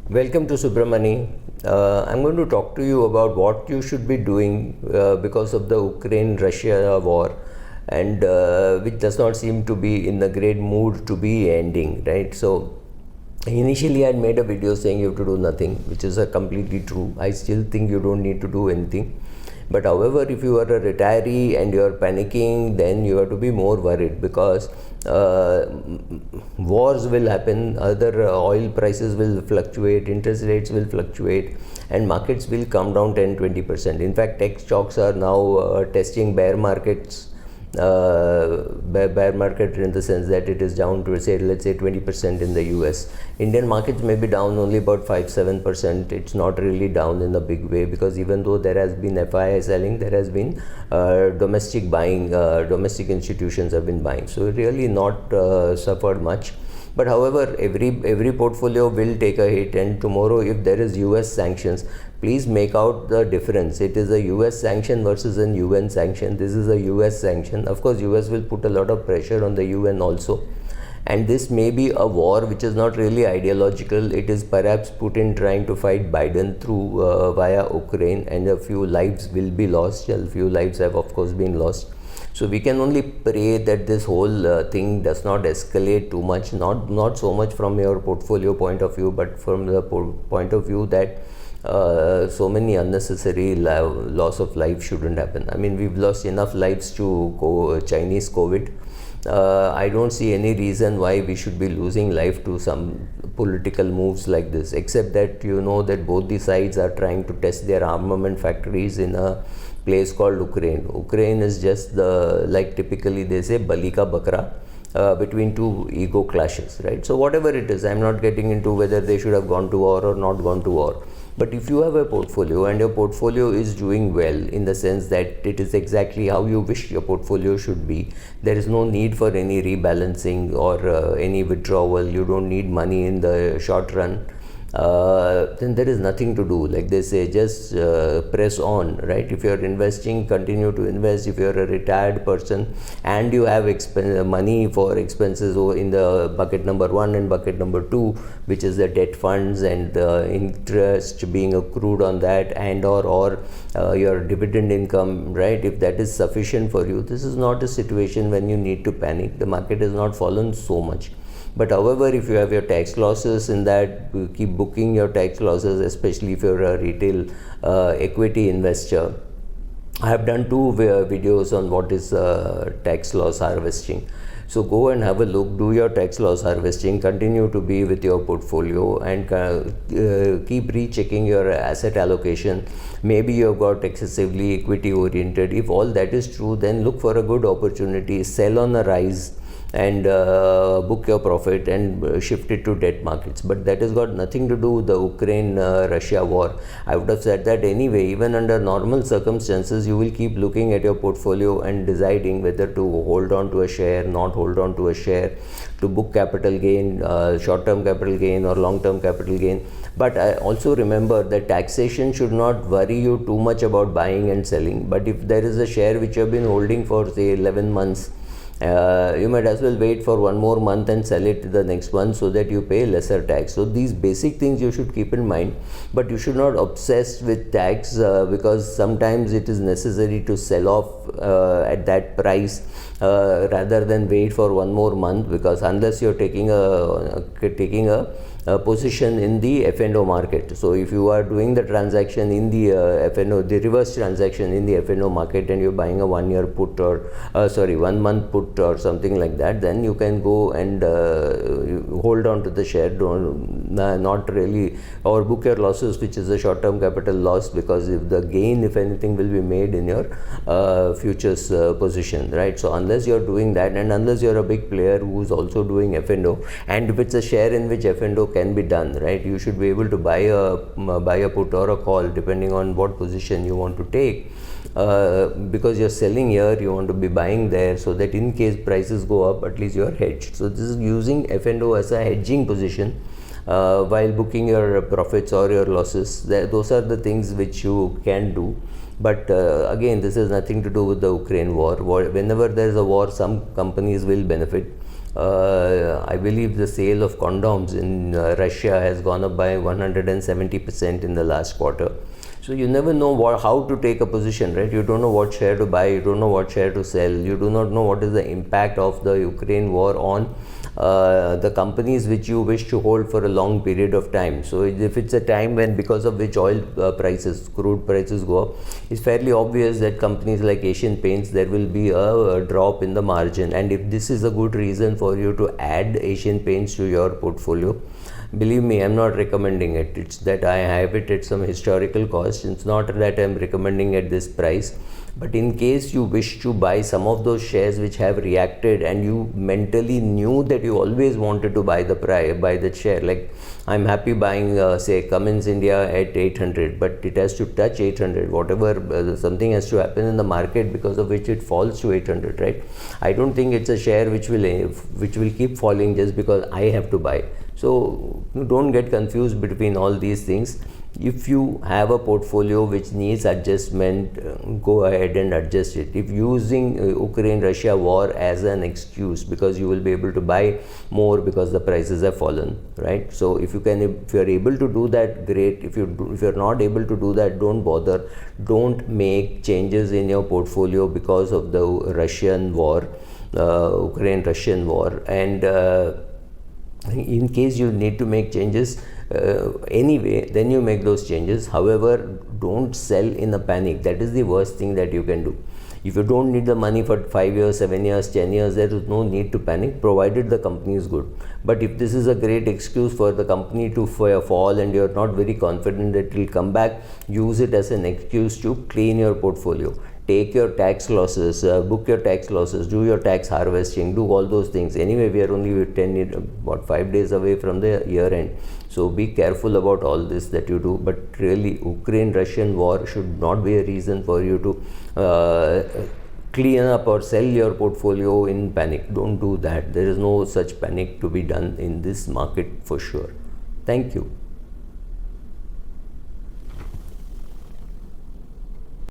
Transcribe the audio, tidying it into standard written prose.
Welcome to Subramani. I'm going to talk to you about what you should be doing because of the Ukraine-Russia war, and which does not seem to be in a great mood to be ending, right? So, initially, I had made a video saying you have to do nothing, which is completely true. I still think you don't need to do anything. But however, if you are a retiree and you are panicking, then you have to be more worried because wars will happen, other oil prices will fluctuate, interest rates will fluctuate, and markets will come down 10-20%. In fact, tech stocks are now testing bear markets. Bear market in the sense that it is down to let's say 20% in the US. Indian markets may be down only about 5-7%. It's not really down in a big way because even though there has been FII selling, there has been domestic buying, domestic institutions have been buying. So really not suffered much. But however, every portfolio will take a hit, and tomorrow if there is US sanctions, please make out the difference. It is a US sanction versus an UN sanction. This is a US sanction. Of course, US will put a lot of pressure on the UN also. And this may be a war which is not really ideological. It is perhaps Putin trying to fight Biden through via Ukraine, and a few lives will be lost. A few lives have of course been lost. So we can only pray that this whole thing does not escalate too much, not so much from your portfolio point of view, but from the point of view that so many unnecessary loss of life shouldn't happen. I mean, we've lost enough lives to Chinese COVID. I don't see any reason why we should be losing life to some political moves like this, except that you know that both the sides are trying to test their armament factories in a place called Ukraine. Ukraine is just like typically they say Balika Bakra, between two ego clashes, right? So whatever it is, I'm not getting into whether they should have gone to war or not gone to war. But if you have a portfolio and your portfolio is doing well in the sense that it is exactly how you wish your portfolio should be, there is no need for any rebalancing or any withdrawal. You don't need money in the short run. Then there is nothing to do. Like they say, just press on, right? If you're investing, continue to invest. If you're a retired person and you have money for expenses in the bucket number 1 and bucket number 2, which is the debt funds and the interest being accrued on that, and or your dividend income, right? If that is sufficient for you, this is not a situation when you need to panic. The market has not fallen so much. But however, if you have your tax losses in that, keep booking your tax losses, especially if you're a retail equity investor. I have done 2 videos on what is tax loss harvesting. So go and have a look, do your tax loss harvesting, continue to be with your portfolio, and keep rechecking your asset allocation. Maybe you've got excessively equity oriented. If all that is true, then look for a good opportunity, sell on a rise, and book your profit and shift it to debt markets. But that has got nothing to do with the Ukraine-Russia war. I would have said that anyway. Even under normal circumstances, you will keep looking at your portfolio and deciding whether to hold on to a share, not hold on to a share, to book capital gain, short-term capital gain or long-term capital gain. But I also remember that taxation should not worry you too much about buying and selling. But if there is a share which you have been holding for say 11 months, you might as well wait for 1 more month and sell it the next one so that you pay lesser tax. So these basic things you should keep in mind, but you should not obsess with tax because sometimes it is necessary to sell off at that price rather than wait for 1 more month, because unless you're taking a position in the F&O market. So if you are doing the transaction in the F&O, the reverse transaction in the F&O market, and you're buying a 1 year put or 1 month put or something like that, then you can go and hold on to the share, not really, or book your losses, which is a short-term capital loss, because if the gain, if anything, will be made in your futures position, right? So unless you're doing that, and unless you're a big player who's also doing F&O, and if it's a share in which F&O can be done, right, you should be able to buy a put or a call depending on what position you want to take, because you're selling here, you want to be buying there, so that in case prices go up, at least you're hedged. So this is using F&O as a hedging position while booking your profits or your losses. Those are the things which you can do. But again, this has nothing to do with the Ukraine war. Whenever there is a war, some companies will benefit. I believe the sale of condoms in Russia has gone up by 170% in the last quarter. So you never know how to take a position, right? You don't know what share to buy, you don't know what share to sell, you do not know what is the impact of the Ukraine war on the companies which you wish to hold for a long period of time. So if it's a time when, because of which oil prices, crude prices go up, it's fairly obvious that companies like Asian Paints, there will be a drop in the margin. And if this is a good reason for you to add Asian Paints to your portfolio, believe me, I'm not recommending it. It's that I have it at some historical cost. It's not that I'm recommending at this price. But in case you wish to buy some of those shares which have reacted and you mentally knew that you always wanted to buy the share, like I'm happy buying say Cummins India at 800, but it has to touch 800, whatever, something has to happen in the market because of which it falls to 800, right? I don't think it's a share which will keep falling just because I have to buy. So don't get confused between all these things. If you have a portfolio which needs adjustment, go ahead and adjust it. If using Ukraine-Russia war as an excuse because you will be able to buy more because the prices have fallen, right? So if you are able to do that, great. If you're not able to do that, don't bother. Don't make changes in your portfolio because of the Russian war, Ukraine-Russian war. And in case you need to make changes anyway, then you make those changes. However, don't sell in a panic. That is the worst thing that you can do. If you don't need the money for 5 years, 7 years, 10 years, there is no need to panic, provided the company is good. But if this is a great excuse for the company to fall and you're not very confident that it will come back, use it as an excuse to clean your portfolio. Take your tax losses, book your tax losses, do your tax harvesting, do all those things. Anyway, we are only 5 days away from the year end. So be careful about all this that you do. But really, Ukraine-Russian war should not be a reason for you to clean up or sell your portfolio in panic. Don't do that. There is no such panic to be done in this market for sure. Thank you.